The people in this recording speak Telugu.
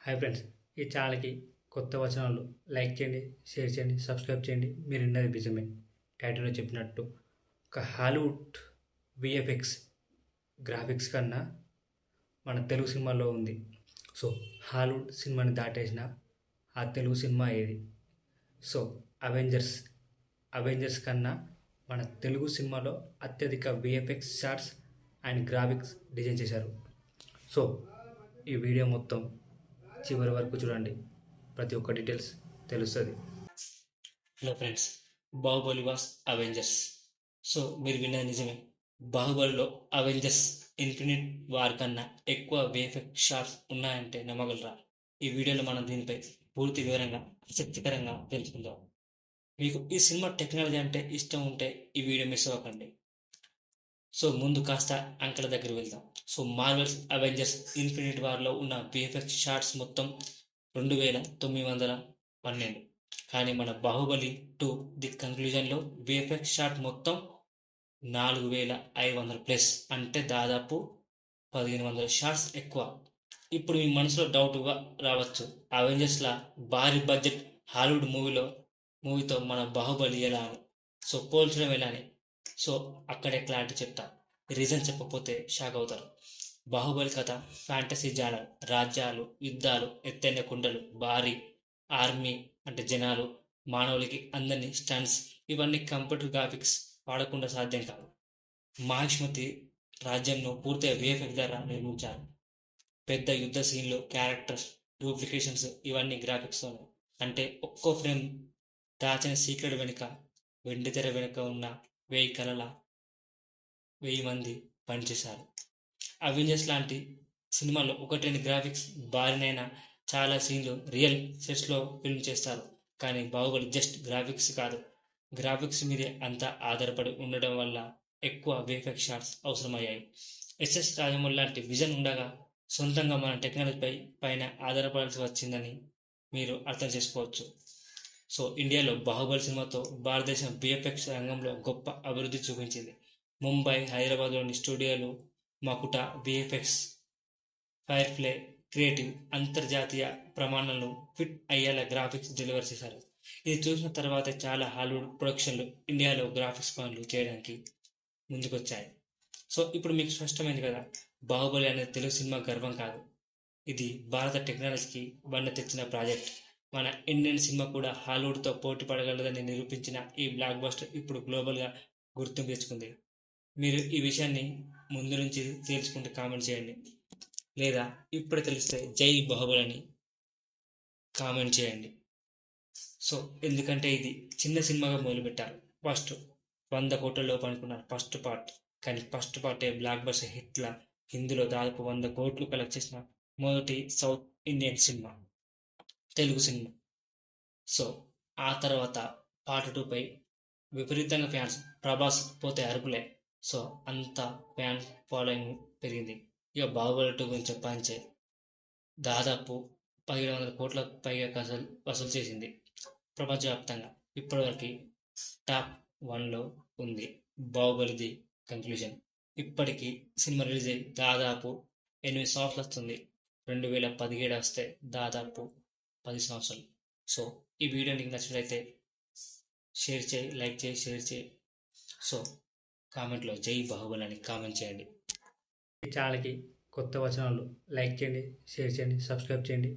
హాయ్ ఫ్రెండ్స్, ఈ ఛానల్కి కొత్త వచనాలు లైక్ చేయండి, షేర్ చేయండి, సబ్స్క్రైబ్ చేయండి. మీరు విన్నది నిజమే. టైటిల్లో చెప్పినట్టు ఒక హాలీవుడ్ విఎఫ్ఎక్స్ గ్రాఫిక్స్ కన్నా మన తెలుగు సినిమాలో ఉంది. సో హాలీవుడ్ సినిమాని దాటేసిన ఆ తెలుగు సినిమా ఏది? సో అవెంజర్స్ కన్నా మన తెలుగు సినిమాలో అత్యధిక VFX shots and graphics design చేశారు. సో ఈ వీడియో మొత్తం చివరి వరకు చూడండి, ప్రతి ఒక్క డీటెయిల్స్ తెలుస్తుంది. Hello friends, Baahubali was Avengers. So మీరు విన్నది నిజమే. బాహుబలిలో అవెంజర్స్ ఇన్ఫినిట్ వార్ కన్నా ఎక్కువ విఎఫ్ఎక్స్ షాట్స్ ఉన్నాయంటే నమ్మగలరా? ఈ వీడియోలో మనం దీనిపై పూర్తి వివరంగా ఆసక్తికరంగా తెలుసుకుందాం. మీకు ఈ సినిమా టెక్నాలజీ అంటే ఇష్టం ఉంటే ఈ వీడియో మిస్ అవ్వకండి. సో ముందు కాస్త అంకెల దగ్గర వెళ్దాం. సో మార్వెల్స్ అవెంజర్స్ ఇన్ఫినిట్ వార్లో ఉన్న విఎఫ్ఎక్స్ షాట్స్ మొత్తం 2912. కానీ మన బాహుబలి 2 ది కంక్లూజన్లో విఎఫ్ఎక్స్ షాట్ మొత్తం 4500+, అంటే దాదాపు 1500 షాట్స్ ఎక్కువ. ఇప్పుడు మీ మనసులో డౌట్గా రావచ్చు, అవెంజర్స్లా భారీ బడ్జెట్ హాలీవుడ్ మూవీతో మన బాహుబలి ఎలా అని. సో పోల్చడం ఎలా అని సో అక్కడే క్లారిటీ చెప్తా. రీజన్ చెప్పకపోతే షాక్ అవుతారు. బాహుబలి కథ ఫ్యాంటసీ జానర్, రాజ్యాలు, యుద్ధాలు, ఎత్తైన కుండలు, భారీ ఆర్మీ అంటే జనాలు, మానవులకి అందరినీ స్టంట్స్, ఇవన్నీ కంప్యూటర్ గ్రాఫిక్స్ వాడకుండా సాధ్యం కాదు. మహాష్మతి రాజ్యంను పూర్తిగా విఎఫ్ఎక్స్ ద్వారా నిర్మించారు. పెద్ద యుద్ధ సీన్లు, క్యారెక్టర్స్, డూప్లికేషన్స్, ఇవన్నీ గ్రాఫిక్స్. అంటే ఒక్కో ఫ్రేమ్ దాచిన సీక్రెట్ వెనుక, వెండితెర వెనుక ఉన్న 1000 కళల 1000 మంది పనిచేశారు. అవెంజర్స్ లాంటి సినిమాలో 1-2 గ్రాఫిక్స్ భారీనైనా చాలా సీన్లు రియల్ సెట్స్లో ఫిల్మ్ చేస్తారు. కానీ బాహుబలి జస్ట్ గ్రాఫిక్స్ కాదు, గ్రాఫిక్స్ మీదే అంతా ఆధారపడి ఉండడం వల్ల ఎక్కువ విఎఫ్ఎక్స్ షాట్స్ అవసరమయ్యాయి. ఎస్ఎస్ రాజమౌళి లాంటి విజన్ ఉండగా సొంతంగా మన టెక్నాలజీ పైన ఆధారపడాల్సి వచ్చిందని మీరు అర్థం చేసుకోవచ్చు. సో ఇండియాలో బాహుబలి సినిమాతో భారతదేశం విఎఫ్ఎక్స్ రంగంలో గొప్ప అభివృద్ధి చూపించింది. ముంబై, హైదరాబాద్లోని స్టూడియోలు మకుట విఎఫ్ఎక్స్, ఫైర్ఫ్లై క్రియేటివ్ అంతర్జాతీయ ప్రమాణాలను ఫిట్ అయ్యేలా గ్రాఫిక్స్ డెలివర్ చేశారు. ఇది చూసిన తర్వాత చాలా హాలీవుడ్ ప్రొడక్షన్లు ఇండియాలో గ్రాఫిక్స్ పనులు చేయడానికి ముందుకొచ్చాయి. సో ఇప్పుడు మీకు స్పష్టమైంది కదా, బాహుబలి అనేది తెలుగు సినిమా గర్వం కాదు, ఇది భారత టెక్నాలజీకి బండ తెచ్చిన ప్రాజెక్ట్. మన ఇండియన్ సినిమా కూడా హాలీవుడ్తో పోటీ పడగలదని నిరూపించిన ఈ బ్లాక్ బస్టర్ ఇప్పుడు గ్లోబల్గా గుర్తింపు తెచ్చుకుంది. మీరు ఈ విషయాన్ని ముందు నుంచి తెలుసుకుంటే కామెంట్ చేయండి, లేదా ఇప్పుడే తెలిస్తే జై బాహుబలి అని కామెంట్ చేయండి. సో ఎందుకంటే ఇది చిన్న సినిమాగా మొదలుపెట్టారు. ఫస్ట్ 100 కోట్లలోపు అనుకున్నారు ఫస్ట్ పార్ట్, కానీ ఫస్ట్ పార్టే బ్లాక్ బస్టర్ హిట్ల హిందీలో దాదాపు 100 కోట్లు కలెక్ట్ చేసిన మొదటి south Indian cinema, Telugu cinema. So ఆ తర్వాత పార్ట్ 2పై విపరీతంగా ఫ్యాన్స్, ప్రభాస్ పోతే అరుపులే. సో అంత ఫ్యాన్స్ ఫాలోయింగ్ పెరిగింది. ఇక బాహుబలి 2 గురించి చెప్పాలంటే దాదాపు 1700 కోట్ల పైగా వసూలు చేసింది ప్రపంచవ్యాప్తంగా. ఇప్పటివరకు టాప్ 1లో ఉంది బాహుబలి ది కంక్లూజన్. ఇప్పటికీ సినిమా రిలీజ్ అయ్యి దాదాపు 8 సంవత్సరాలు వస్తుంది. 2017 వస్తే దాదాపు 10 సంవత్సరాలు. సో ఈ వీడియో నీకు నచ్చినట్లయితే షేర్ చేయి, లైక్ చేయి, షేర్ చేయి. సో కామెంట్లో జై బాహుబలి అని కామెంట్ చేయండి. ఈ ఛానల్కి కొత్త వచనాలు లైక్ చేయండి, షేర్ చేయండి, సబ్స్క్రైబ్ చేయండి.